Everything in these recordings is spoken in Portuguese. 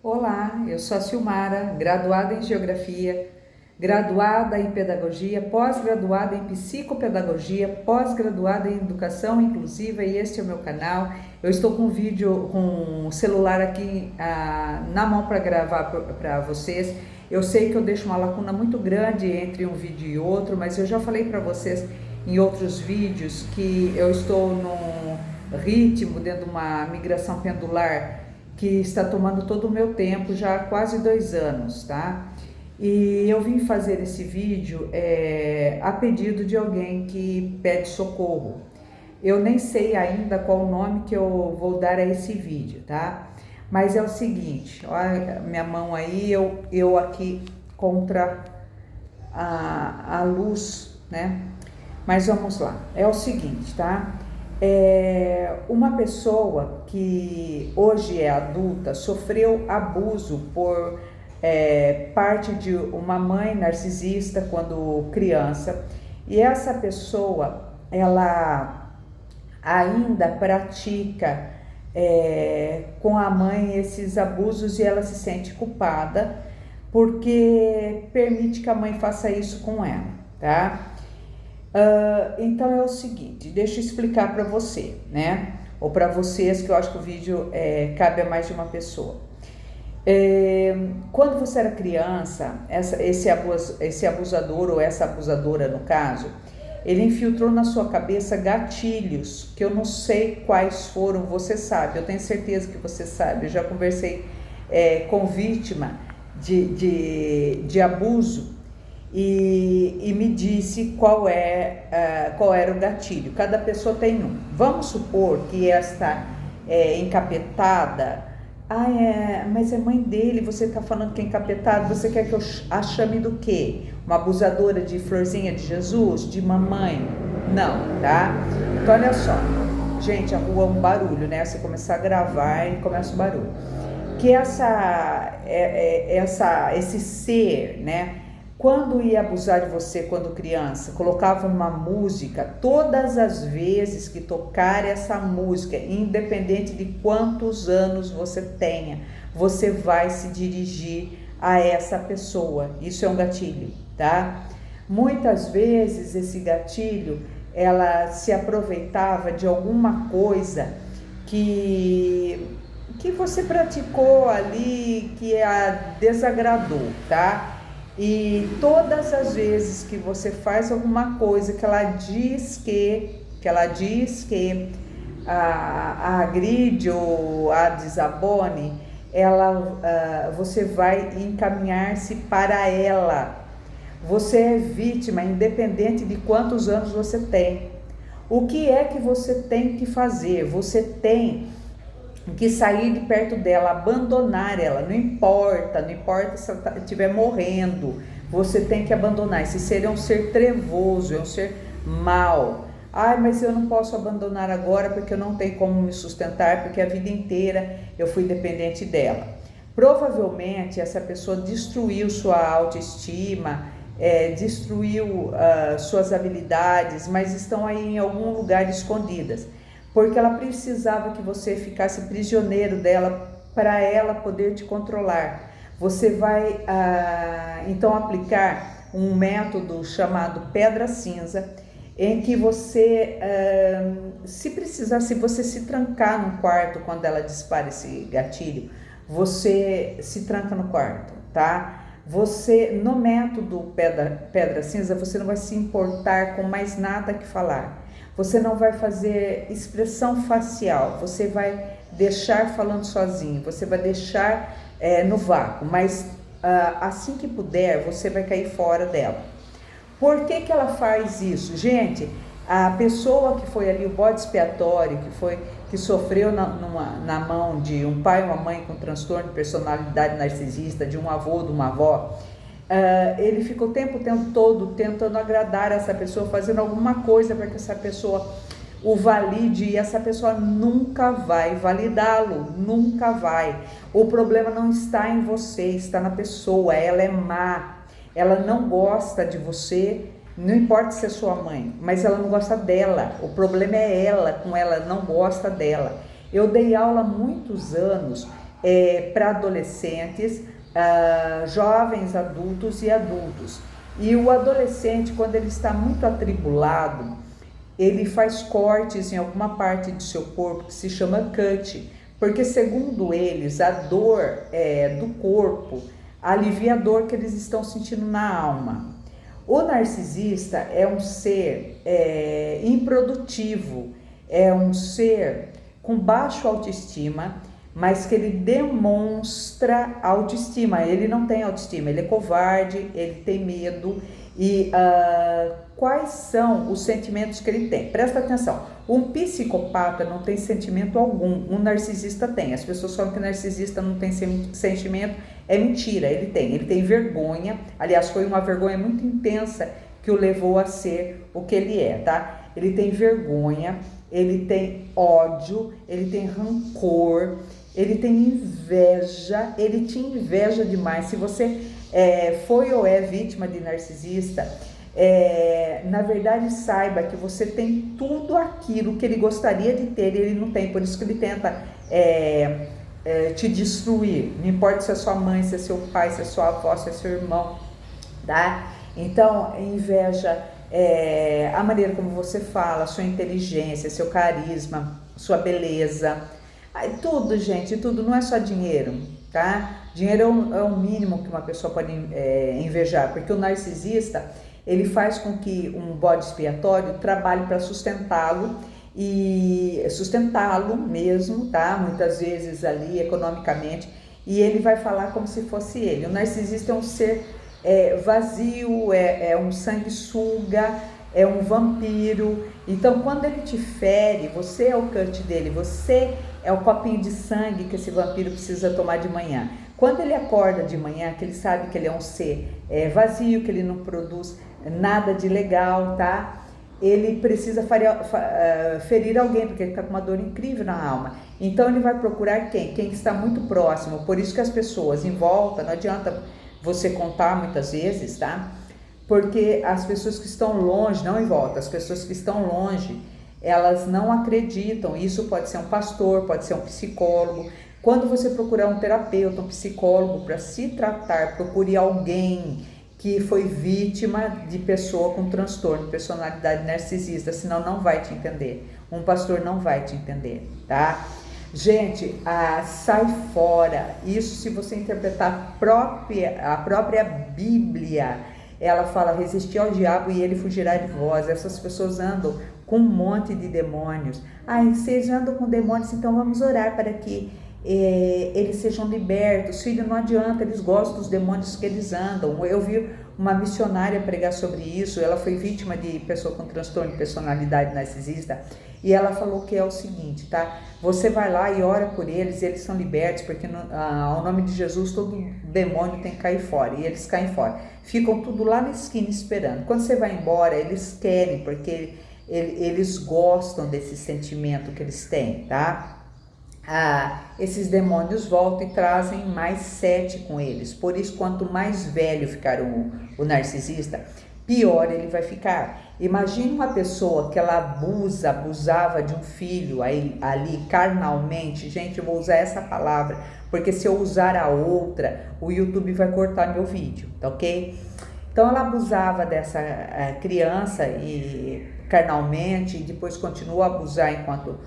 Olá, eu sou a Silmara, graduada em Geografia, graduada em Pedagogia, pós-graduada em Psicopedagogia, pós-graduada em Educação Inclusiva e este é o meu canal. Eu estou com um vídeo, com o celular aqui na mão para gravar para vocês. Eu sei que eu deixo uma lacuna muito grande entre um vídeo e outro, mas eu já falei para vocês em outros vídeos que eu estou num ritmo dentro de uma migração pendular que está tomando todo o meu tempo, já há quase 2 anos, tá? E eu vim fazer esse vídeo a pedido de alguém que pede socorro. Eu nem sei ainda qual o nome que eu vou dar a esse vídeo, tá? Mas é o seguinte, olha minha mão aí, eu aqui contra a luz, né? Mas vamos lá, é o seguinte, tá? Uma pessoa que hoje é adulta sofreu abuso por parte de uma mãe narcisista quando criança, e essa pessoa ela ainda pratica com a mãe esses abusos e ela se sente culpada porque permite que a mãe faça isso com ela, tá? Então é o seguinte, deixa eu explicar para você, né? Ou para vocês, que eu acho que o vídeo cabe a mais de uma pessoa. Quando você era criança, esse abusador ou essa abusadora, no caso, ele infiltrou na sua cabeça gatilhos, que eu não sei quais foram, você sabe, eu tenho certeza que você sabe, eu já conversei com vítima de abuso, e me disse qual era o gatilho. Cada pessoa tem um. Vamos supor que esta encapetada, mas é mãe dele, você está falando que é encapetada, você quer que eu a chame do quê? Uma abusadora de florzinha de Jesus? De mamãe? Não, tá? Então olha só, gente, a rua é um barulho, né? Você começar a gravar e começa o barulho. Que esse ser, né? Quando ia abusar de você quando criança, colocava uma música, todas as vezes que tocar essa música, independente de quantos anos você tenha, você vai se dirigir a essa pessoa. Isso é um gatilho, tá? Muitas vezes esse gatilho, ela se aproveitava de alguma coisa que você praticou ali, que a desagradou, tá? E todas as vezes que você faz alguma coisa que ela diz que a agride ou a desabone, você vai encaminhar-se para ela. Você é vítima, independente de quantos anos você tem. O que é que você tem que fazer? Você tem que sair de perto dela, abandonar ela, não importa se ela estiver morrendo, você tem que abandonar. Esse ser é um ser trevoso, é um ser mau. Mas eu não posso abandonar agora porque eu não tenho como me sustentar, porque a vida inteira eu fui dependente dela. Provavelmente essa pessoa destruiu sua autoestima, destruiu suas habilidades, mas estão aí em algum lugar escondidas, porque ela precisava que você ficasse prisioneiro dela para ela poder te controlar. Você vai então aplicar um método chamado pedra cinza, em que você, se você se trancar no quarto quando ela dispara esse gatilho, você se tranca no quarto, tá? Você, no método pedra cinza, você não vai se importar com mais nada que falar. Você não vai fazer expressão facial, você vai deixar falando sozinho, você vai deixar no vácuo, mas assim que puder, você vai cair fora dela. Por que ela faz isso? Gente, a pessoa que foi ali, o bode expiatório, que sofreu na mão de um pai ou uma mãe com transtorno de personalidade narcisista, de um avô, de uma avó, ele fica o tempo todo tentando agradar essa pessoa, fazendo alguma coisa para que essa pessoa o valide, e essa pessoa nunca vai validá-lo, nunca vai. O problema não está em você, está na pessoa. Ela é má, ela não gosta de você, não importa se é sua mãe, mas ela não gosta dela. O problema é ela, com ela não gosta dela. Eu dei aula há muitos anos para adolescentes, jovens adultos e adultos. E o adolescente, quando ele está muito atribulado, ele faz cortes em alguma parte do seu corpo que se chama cut, porque segundo eles, a dor do corpo alivia a dor que eles estão sentindo na alma. O narcisista é um ser improdutivo, é um ser com baixa autoestima, mas que ele demonstra autoestima. Ele não tem autoestima, ele é covarde, ele tem medo. E quais são os sentimentos que ele tem? Presta atenção, um psicopata não tem sentimento algum, um narcisista tem. As pessoas falam que o narcisista não tem sentimento, é mentira, ele tem vergonha. Aliás, foi uma vergonha muito intensa que o levou a ser o que ele é, tá? Ele tem vergonha, ele tem ódio, ele tem rancor, ele tem inveja, ele te inveja demais. Se você foi ou é vítima de narcisista, na verdade saiba que você tem tudo aquilo que ele gostaria de ter e ele não tem, por isso que ele tenta te destruir. Não importa se é sua mãe, se é seu pai, se é sua avó, se é seu irmão, tá? Então, inveja a maneira como você fala, sua inteligência, seu carisma, sua beleza. Tudo, gente, tudo, não é só dinheiro, tá? Dinheiro é o mínimo que uma pessoa pode invejar, porque o narcisista, ele faz com que um bode expiatório trabalhe para sustentá-lo mesmo, tá? Muitas vezes ali economicamente, e ele vai falar como se fosse ele. O narcisista é um ser vazio, é um sanguessuga, é um vampiro. Então, quando ele te fere, você é o cut dele, você é o copinho de sangue que esse vampiro precisa tomar de manhã. Quando ele acorda de manhã, que ele sabe que ele é um ser vazio, que ele não produz nada de legal, tá? Ele precisa ferir alguém, porque ele está com uma dor incrível na alma. Então, ele vai procurar quem? Quem está muito próximo. Por isso que as pessoas em volta, não adianta você contar muitas vezes, tá? Porque as pessoas que estão longe, não em volta, as pessoas que estão longe, elas não acreditam. Isso pode ser um pastor, pode ser um psicólogo. Quando você procurar um terapeuta, um psicólogo para se tratar, procure alguém que foi vítima de pessoa com transtorno de personalidade narcisista, senão não vai te entender. Um pastor não vai te entender, tá? Gente, sai fora. Isso, se você interpretar a própria Bíblia, ela fala: resistir ao diabo e ele fugirá de vós. Essas pessoas andam com um monte de demônios. Vocês andam com demônios, então vamos orar para que eles sejam libertos. Filho, não adianta, eles gostam dos demônios que eles andam. Eu vi uma missionária pregar sobre isso. Ela foi vítima de pessoa com transtorno de personalidade narcisista, e ela falou que é o seguinte, tá? Você vai lá e ora por eles, e eles são libertos, porque ao nome de Jesus todo demônio tem que cair fora, e eles caem fora. Ficam tudo lá na esquina esperando. Quando você vai embora, eles querem, porque eles gostam desse sentimento que eles têm, tá? Esses demônios voltam e trazem mais 7 com eles. Por isso, quanto mais velho ficar o narcisista, pior ele vai ficar. Imagine uma pessoa que ela abusava de um filho ali carnalmente. Gente, eu vou usar essa palavra, porque se eu usar a outra, o YouTube vai cortar meu vídeo, tá ok? Então, ela abusava dessa criança e carnalmente, e depois continua a abusar enquanto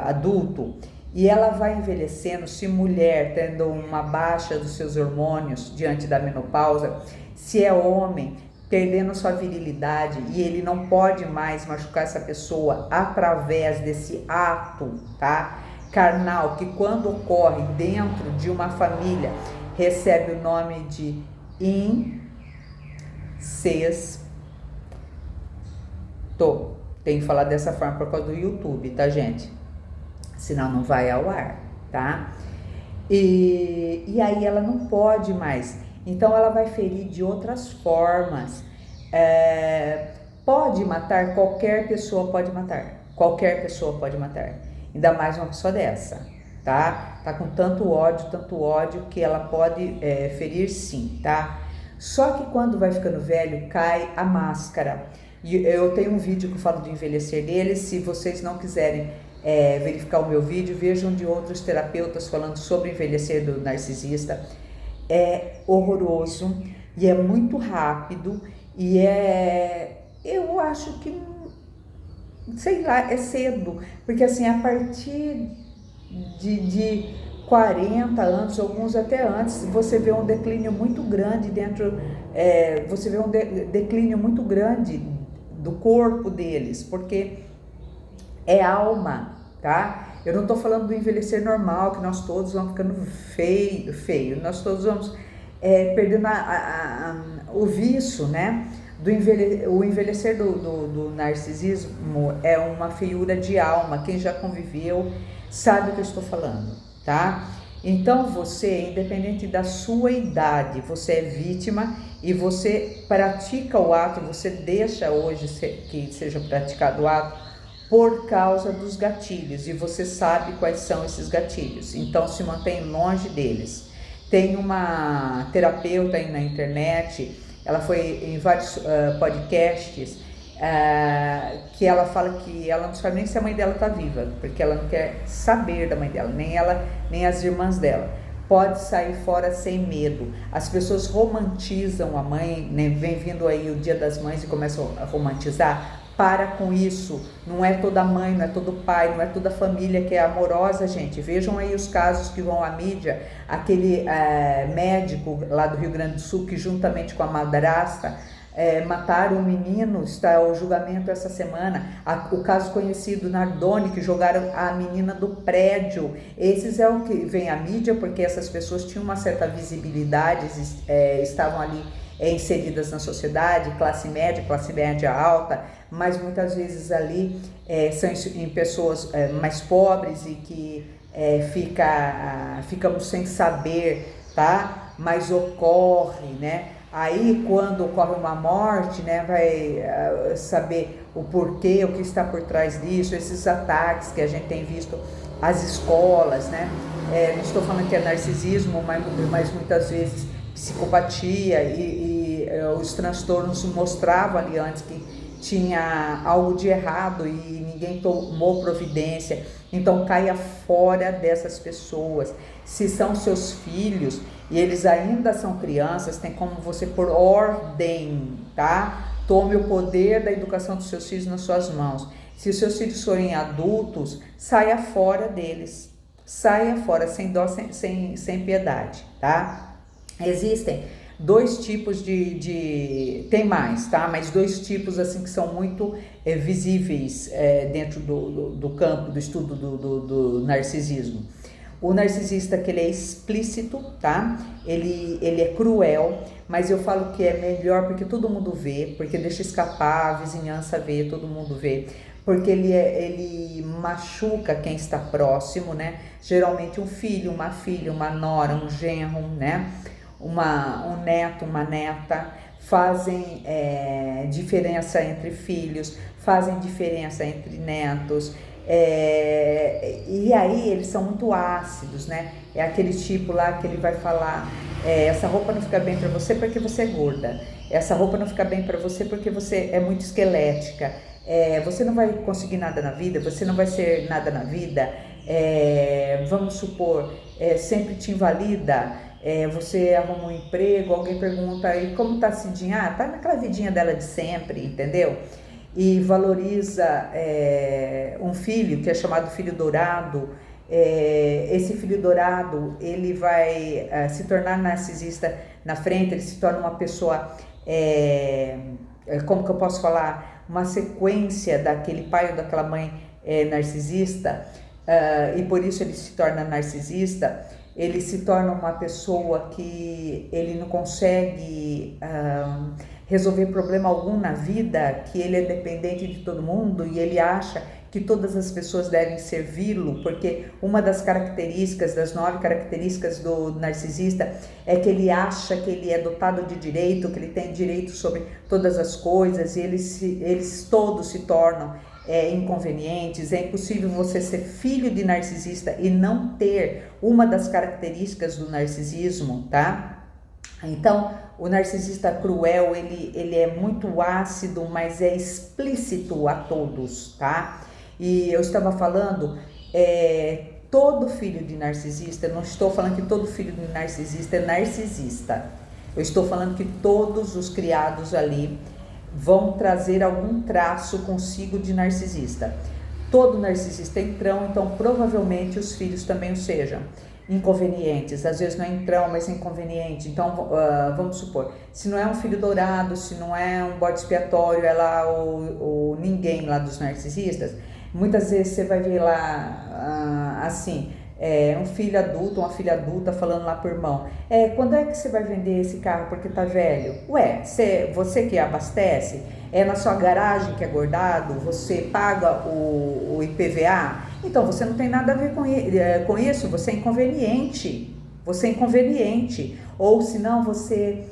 adulto, e ela vai envelhecendo. Se mulher, tendo uma baixa dos seus hormônios diante da menopausa, se é homem, perdendo sua virilidade, e ele não pode mais machucar essa pessoa através desse ato, tá? Carnal, que quando ocorre dentro de uma família, recebe o nome de incesto. Tem que falar dessa forma por causa do YouTube, tá, gente? Senão não vai ao ar, tá? E aí ela não pode mais. Então ela vai ferir de outras formas. Pode matar, qualquer pessoa pode matar. Qualquer pessoa pode matar. Ainda mais uma pessoa dessa, tá? Tá com tanto ódio, que ela pode ferir sim, tá? Só que quando vai ficando velho, cai a máscara. E eu tenho um vídeo que eu falo de envelhecer deles. Se vocês não quiserem verificar o meu vídeo, vejam de outros terapeutas falando sobre envelhecer do narcisista. É horroroso e é muito rápido e eu acho que, sei lá, é cedo, porque assim, a partir de 40 anos, alguns até antes, você vê um declínio muito grande você vê um declínio muito grande do corpo deles, porque é alma, tá? Eu não tô falando do envelhecer normal, que nós todos vamos ficando feio, nós todos vamos perdendo o vício, né? O envelhecer do narcisismo é uma feiura de alma. Quem já conviveu sabe o que eu estou falando, tá? Então você, independente da sua idade, você é vítima e você pratica o ato, você deixa hoje que seja praticado o ato por causa dos gatilhos, e você sabe quais são esses gatilhos, então se mantém longe deles. Tem uma terapeuta aí na internet, ela foi em vários podcasts, que ela fala que ela não sabe nem se a mãe dela está viva, porque ela não quer saber da mãe dela, nem ela, nem as irmãs dela. Pode sair fora sem medo. As pessoas romantizam a mãe, né? Vem vindo aí o Dia das Mães e começam a romantizar. Para com isso, não é toda mãe, não é todo pai, não é toda família que é amorosa, gente. Vejam aí os casos que vão à mídia, aquele médico lá do Rio Grande do Sul que juntamente com a madrasta mataram um menino, está o julgamento essa semana. O caso conhecido Nardoni, que jogaram a menina do prédio. Esses é o que vem à mídia, porque essas pessoas tinham uma certa visibilidade, estavam ali inseridas na sociedade, classe média alta, mas muitas vezes ali são em pessoas mais pobres e que ficamos sem saber, tá? Mas ocorre, né? Aí quando ocorre uma morte, né, vai saber o porquê, o que está por trás disso, esses ataques que a gente tem visto às escolas, né? Não estou falando que é narcisismo, mas muitas vezes psicopatia e os transtornos mostravam ali antes que tinha algo de errado e ninguém tomou providência. Então caia fora dessas pessoas. Se são seus filhos e eles ainda são crianças, tem como você por ordem, tá? Tome o poder da educação dos seus filhos nas suas mãos. Se os seus filhos forem adultos, saia fora deles. Saia fora, sem dó, sem piedade, tá? Existem dois tipos tem mais, tá? Mas dois tipos assim que são muito visíveis dentro do campo do estudo do narcisismo. O narcisista que ele é explícito, tá? Ele é cruel, mas eu falo que é melhor porque todo mundo vê, porque deixa escapar, a vizinhança vê, todo mundo vê. Porque ele machuca quem está próximo, né? Geralmente um filho, uma filha, uma nora, um genro, né? Um neto, uma neta, fazem diferença entre filhos, fazem diferença entre netos, e aí eles são muito ácidos, né? É aquele tipo lá que ele vai falar, essa roupa não fica bem para você porque você é gorda, essa roupa não fica bem para você porque você é muito esquelética, você não vai conseguir nada na vida, você não vai ser nada na vida, vamos supor, sempre te invalida. Você arruma um emprego, alguém pergunta, e como tá a Cidinha? Tá naquela vidinha dela de sempre, entendeu? E valoriza um filho, que é chamado filho dourado. Esse filho dourado, ele vai se tornar narcisista na frente, ele se torna uma pessoa, como que eu posso falar? Uma sequência daquele pai ou daquela mãe narcisista, e por isso ele se torna narcisista. Ele se torna uma pessoa que ele não consegue resolver problema algum na vida, que ele é dependente de todo mundo e ele acha que todas as pessoas devem servi-lo, porque uma das características, das 9 características do narcisista é que ele acha que ele é dotado de direito, que ele tem direito sobre todas as coisas, e eles todos se tornam inconvenientes. É impossível você ser filho de narcisista e não ter uma das características do narcisismo, tá? Então, o narcisista cruel, ele é muito ácido, mas é explícito a todos, tá? E eu estava falando, todo filho de narcisista, eu não estou falando que todo filho de narcisista é narcisista. Eu estou falando que todos os criados ali vão trazer algum traço consigo de narcisista. Todo narcisista é entrão, então provavelmente os filhos também o sejam. Inconvenientes, às vezes não é entrão, mas é inconveniente. Então, vamos supor, se não é um filho dourado, se não é um bode expiatório, é lá o ninguém lá dos narcisistas, muitas vezes você vai ver lá, assim, um filho adulto, uma filha adulta falando lá pro irmão, quando é que você vai vender esse carro porque tá velho? Ué, você que abastece, é na sua garagem que é guardado, você paga o IPVA, então você não tem nada a ver com isso, você é inconveniente, ou senão você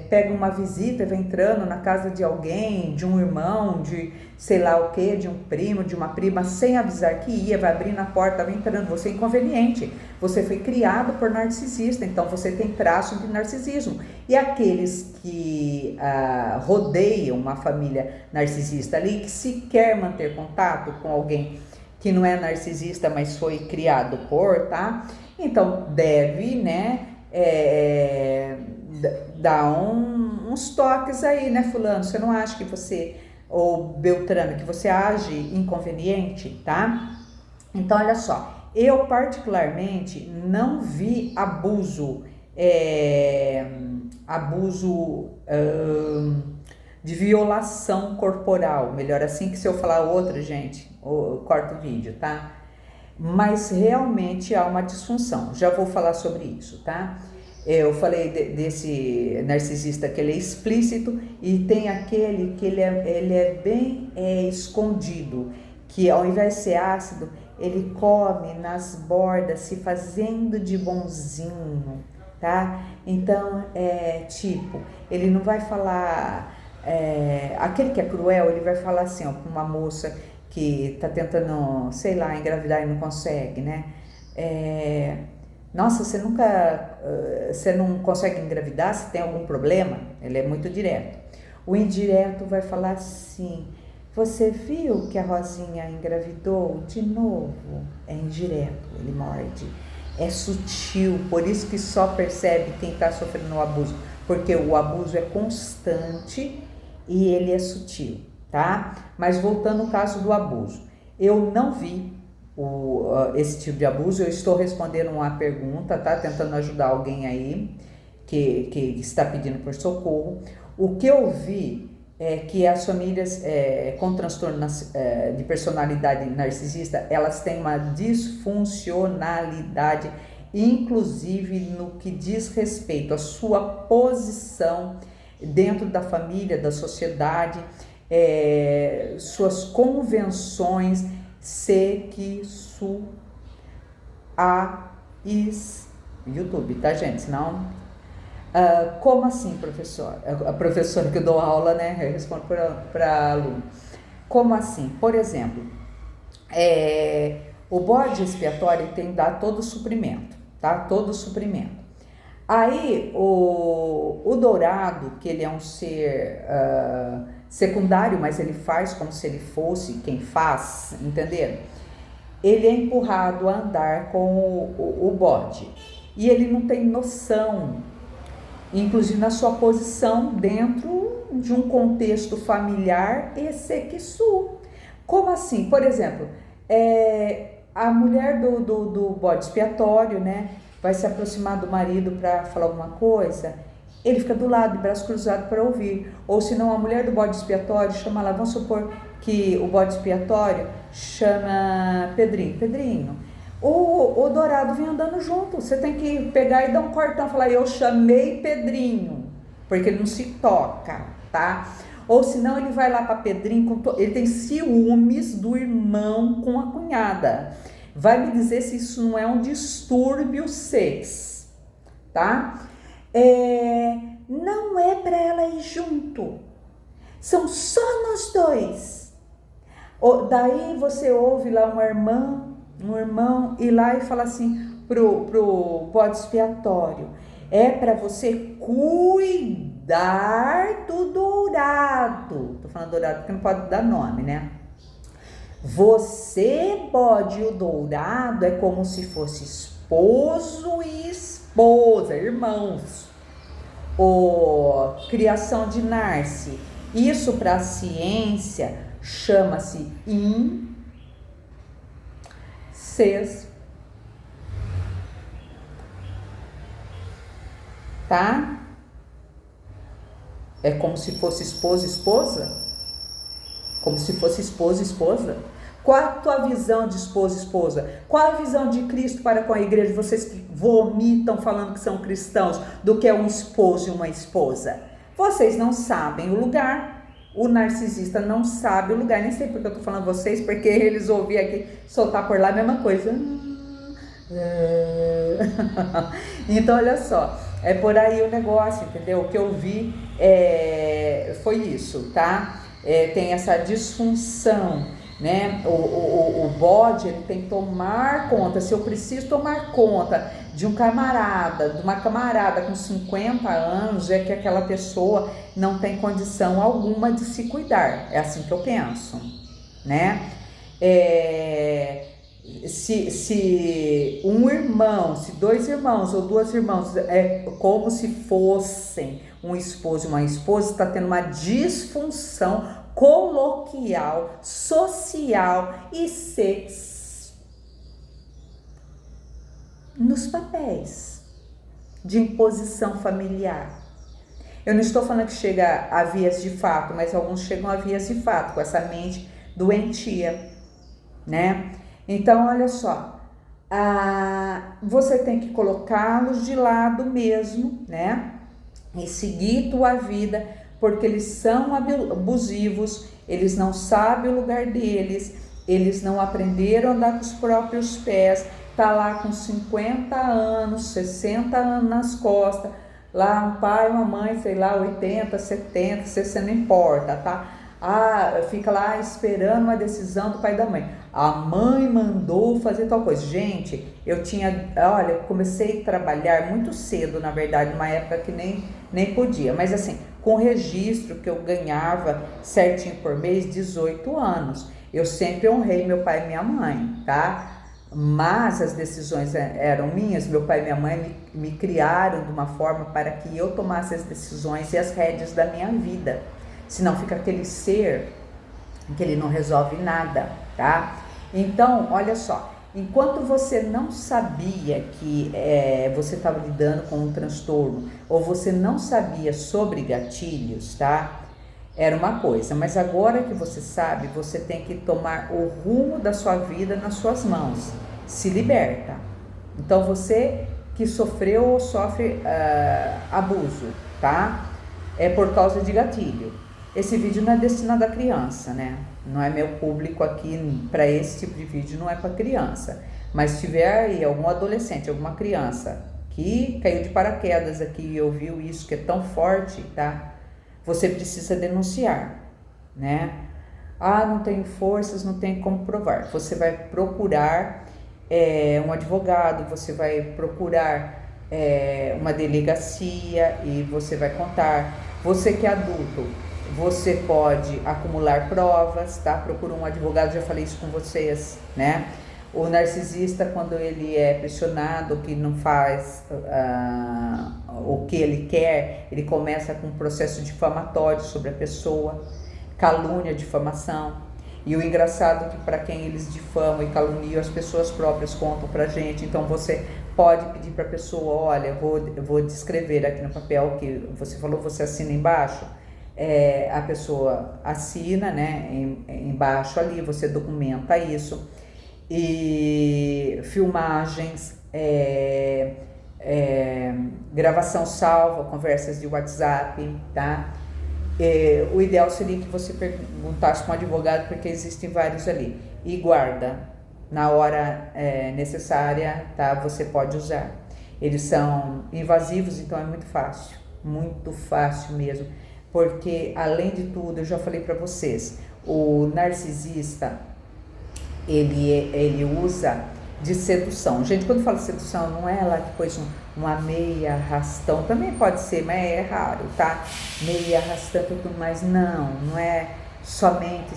pega uma visita, vai entrando na casa de alguém, de um irmão, de sei lá o que, de um primo, de uma prima, sem avisar que ia, vai abrindo a porta, vai entrando, você é inconveniente, você foi criado por narcisista, então você tem traço de narcisismo. E aqueles que rodeiam uma família narcisista ali, que se quer manter contato com alguém que não é narcisista, mas foi criado por, tá? Então deve, né, dar uns toques aí, né, fulano? Você não acha que você, ou Beltrano, que você age inconveniente, tá? Então, olha só, eu particularmente não vi abuso, de violação corporal, melhor assim, que se eu falar outra, gente, eu corto o vídeo, tá? Mas realmente há uma disfunção, já vou falar sobre isso, tá? Eu falei desse narcisista que ele é explícito e tem aquele que ele é bem escondido, que ao invés de ser ácido, ele come nas bordas, se fazendo de bonzinho, tá? Então, tipo, ele não vai falar, aquele que é cruel, ele vai falar assim, ó, pra uma moça que tá tentando, sei lá, engravidar e não consegue, né? Nossa, você não consegue engravidar, você tem algum problema? Ele é muito direto. O indireto vai falar assim, você viu que a Rosinha engravidou de novo? É indireto, ele morde. É sutil, por isso que só percebe quem está sofrendo o abuso, porque o abuso é constante e ele é sutil, tá? Mas voltando ao caso do abuso, eu não vi esse tipo de abuso, eu estou respondendo uma pergunta, tá? Tentando ajudar alguém aí que está pedindo por socorro. O que eu vi é que as famílias com transtorno de personalidade narcisista, elas têm uma disfuncionalidade, inclusive no que diz respeito à sua posição dentro da família, da sociedade, suas convenções YouTube, tá, gente? Senão, como assim, professor? A professora que eu dou aula, né? Eu respondo para aluno. Como assim? Por exemplo, o bode expiatório tem que dar todo o suprimento, tá? Todo o suprimento. Aí, o dourado, que ele é um ser secundário, mas ele faz como se ele fosse quem faz, entenderam? Ele é empurrado a andar com o bode. E ele não tem noção, inclusive na sua posição dentro de um contexto familiar e sequissu. Como assim? Por exemplo, a mulher do bode expiatório, né, vai se aproximar do marido para falar alguma coisa, ele fica do lado, de braço cruzado para ouvir. Ou se não, a mulher do bode expiatório chama lá, vamos supor que o bode expiatório chama Pedrinho. Pedrinho, o dourado vem andando junto, você tem que pegar e dar um cortão, falar, eu chamei Pedrinho, porque ele não se toca, tá? Ou senão ele vai lá para Pedrinho, ele tem ciúmes do irmão com a cunhada. Vai me dizer se isso não é um distúrbio 6, tá? Não é para ela ir junto, são só nós dois. Daí você ouve lá um irmão ir lá e fala assim pro bode expiatório, é para você cuidar do dourado. Tô falando dourado porque não pode dar nome, né? Você, bode o dourado, é como se fosse esposo e esposa, irmãos. Criação de Narci. Isso para a ciência chama-se incest. Tá? É como se fosse esposo e esposa? Como se fosse esposo e esposa? Qual a tua visão de esposo e esposa? Qual a visão de Cristo para com a igreja? Vocês que vomitam falando que são cristãos, do que é um esposo e uma esposa. Vocês não sabem o lugar. O narcisista não sabe o lugar. Nem sei porque eu tô falando vocês, porque eles ouviam aqui soltar por lá a mesma coisa. Então, olha só. É por aí o negócio, entendeu? O que eu vi foi isso, tá? Tem essa disfunção, né? O bode, ele tem que tomar conta. Se eu preciso tomar conta de um camarada, de uma camarada com 50 anos, é que aquela pessoa não tem condição alguma de se cuidar. É assim que eu penso, né? Se um irmão, se dois irmãos ou duas irmãs, é como se fossem um esposo e uma esposa, está tendo uma disfunção coloquial, social e nos papéis de imposição familiar. Eu não estou falando que chega a vias de fato, mas alguns chegam a vias de fato com essa mente doentia, né? Então, olha só, você tem que colocá-los de lado mesmo, né? E seguir tua vida, porque eles são abusivos, eles não sabem o lugar deles, eles não aprenderam a andar com os próprios pés, tá lá com 50 anos, 60 anos nas costas, lá um pai, uma mãe, sei lá, 80, 70, 60, não importa, tá? Fica lá esperando uma decisão do pai e da mãe. A mãe mandou fazer tal coisa. Gente, comecei a trabalhar muito cedo, na verdade, numa época que nem podia. Mas assim, com registro que eu ganhava certinho por mês, 18 anos. Eu sempre honrei meu pai e minha mãe, tá? Mas as decisões eram minhas. Meu pai e minha mãe me criaram de uma forma para que eu tomasse as decisões e as rédeas da minha vida. Senão fica aquele ser que ele não resolve nada, tá? Então, olha só, enquanto você não sabia que você estava lidando com um transtorno, ou você não sabia sobre gatilhos, tá? Era uma coisa, mas agora que você sabe, você tem que tomar o rumo da sua vida nas suas mãos. Se liberta. Então, você que sofreu ou sofre abuso, tá? É por causa de gatilho. Esse vídeo não é destinado a criança, né? Não é meu público aqui, para esse tipo de vídeo não é para criança. Mas se tiver aí algum adolescente, alguma criança que caiu de paraquedas aqui e ouviu isso que é tão forte, tá? Você precisa denunciar, né? Não tenho forças, não tenho como provar. Você vai procurar um advogado, você vai procurar uma delegacia e você vai contar. Você que é adulto, você pode acumular provas, tá? Procura um advogado, já falei isso com vocês, né? O narcisista, quando ele é pressionado, que não faz o que ele quer, ele começa com um processo difamatório sobre a pessoa, calúnia, difamação. E o engraçado é que para quem eles difamam e caluniam, as pessoas próprias contam pra gente. Então você pode pedir para a pessoa, olha, eu vou descrever aqui no papel que você falou, você assina embaixo. A pessoa assina, né, embaixo ali, você documenta isso. E filmagens, gravação salva, conversas de WhatsApp, tá? O ideal seria que você perguntasse para um advogado, porque existem vários ali. E guarda, na hora necessária, tá? Você pode usar. Eles são invasivos, então é muito fácil mesmo. Porque, além de tudo, eu já falei para vocês, o narcisista, ele usa de sedução. Gente, quando fala sedução, não é lá que pôs uma meia arrastão, também pode ser, mas é raro, tá? Meia arrastão e tudo mais, não é somente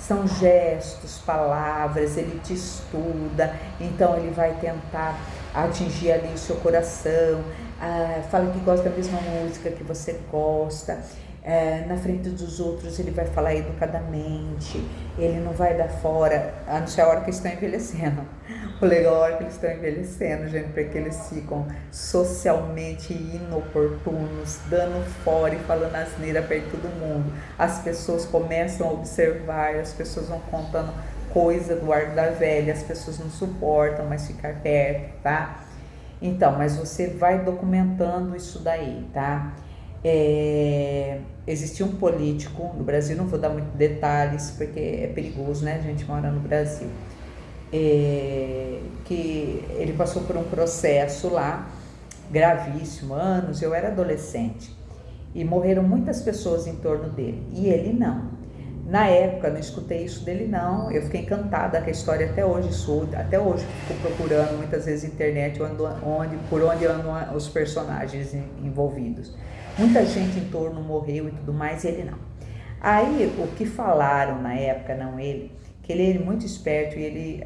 São gestos, palavras, ele te estuda, então ele vai tentar atingir ali o seu coração, fala que gosta da mesma música que você gosta, na frente dos outros ele vai falar educadamente, ele não vai dar fora, a não ser a hora que eles estão envelhecendo. O legal é a hora que eles estão envelhecendo, gente, porque eles ficam socialmente inoportunos, dando fora e falando asneira perto de todo mundo. As pessoas começam a observar, as pessoas vão contando coisa do ar da velha, as pessoas não suportam mais ficar perto, tá? Então, mas você vai documentando isso daí, tá? Existia um político no Brasil, não vou dar muitos detalhes porque é perigoso, né? A gente mora no Brasil. Que ele passou por um processo lá gravíssimo, anos, eu era adolescente, e morreram muitas pessoas em torno dele, e ele não. Na época, não escutei isso dele não, eu fiquei encantada com a história até hoje, até hoje fico procurando muitas vezes na internet por onde andam os personagens envolvidos. Muita gente em torno morreu e tudo mais, e ele não. Aí, o que falaram na época, não ele, que ele é muito esperto e ele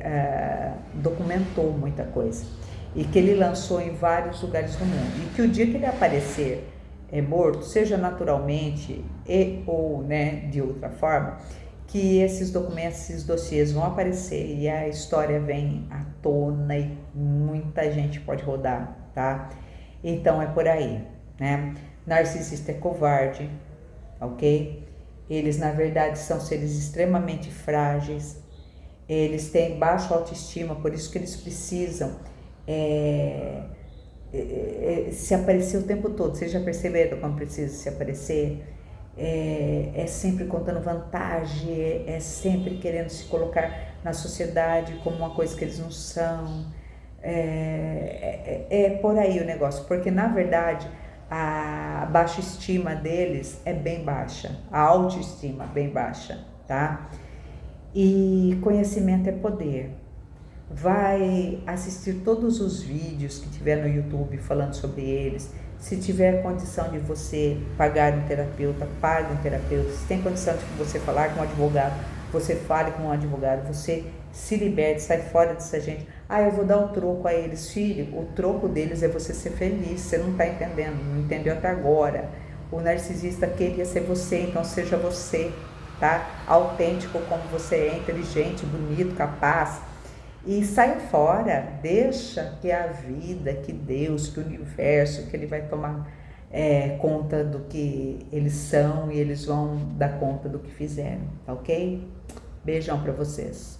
documentou muita coisa, e que ele lançou em vários lugares do mundo, e que o dia que ele aparecer morto, seja naturalmente ou né, de outra forma, que esses documentos, esses dossiês vão aparecer e a história vem à tona e muita gente pode rodar, tá? Então é por aí, né? Narcisista é covarde, ok? Eles na verdade são seres extremamente frágeis, eles têm baixa autoestima, por isso que eles precisam se aparecer o tempo todo. Vocês já perceberam como precisa se aparecer? É sempre contando vantagem, é sempre querendo se colocar na sociedade como uma coisa que eles não são. É por aí o negócio, porque na verdade a baixa estima deles é bem baixa, a autoestima bem baixa, tá? E conhecimento é poder. Vai assistir todos os vídeos que tiver no YouTube falando sobre eles. Se tiver condição de você pagar um terapeuta, pague um terapeuta. Se tem condição de você falar com um advogado, você fale com um advogado. Você se liberte, sai fora dessa gente. Eu vou dar um troco a eles. Filho, o troco deles é você ser feliz. Você não está entendendo, não entendeu até agora. O narcisista queria ser você, então seja você, tá? Autêntico como você é, inteligente, bonito, capaz. E sai fora, deixa que a vida, que Deus, que o universo, que ele vai tomar conta do que eles são e eles vão dar conta do que fizeram, tá ok? Beijão pra vocês.